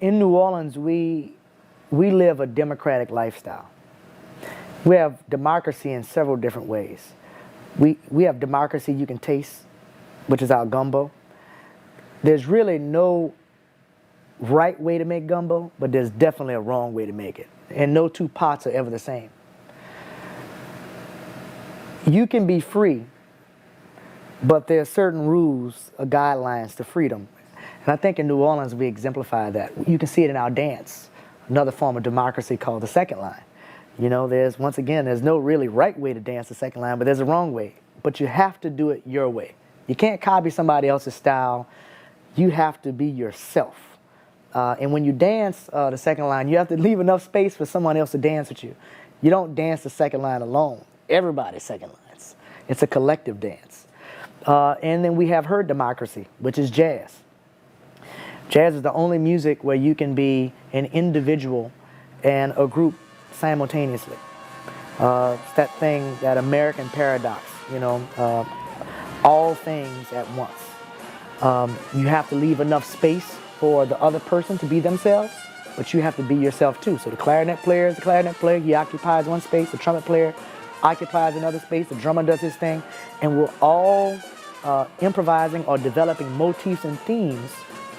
In New Orleans, we live a democratic lifestyle. We have democracy in several different ways. We have democracy you can taste, which is our gumbo. There's really no right way to make gumbo, but there's definitely a wrong way to make it. And no two pots are ever the same. You can be free, but there are certain rules or guidelines to freedom. And I think in New Orleans we exemplify that. You can see it in our dance, another form of democracy called the second line. You know, there's no really right way to dance the second line, but there's a wrong way. But you have to do it your way. You can't copy somebody else's style. You have to be yourself. And when you dance the second line, you have to leave enough space for someone else to dance with you. You don't dance the second line alone. Everybody's second lines. It's a collective dance. And then we have herd democracy, which is jazz. Jazz is the only music where you can be an individual and a group simultaneously. It's that thing, that American paradox, you know, all things at once. You have to leave enough space for the other person to be themselves, but you have to be yourself too. So the clarinet player is the clarinet player, he occupies one space, the trumpet player occupies another space, the drummer does his thing, and we're all improvising or developing motifs and themes.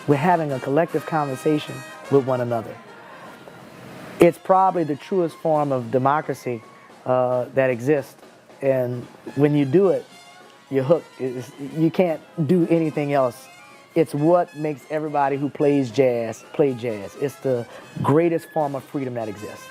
We're having a collective conversation with one another. It's probably the truest form of democracy that exists, and when you do it, you're hooked. You can't do anything else. It's what makes everybody who plays jazz play jazz. It's the greatest form of freedom that exists.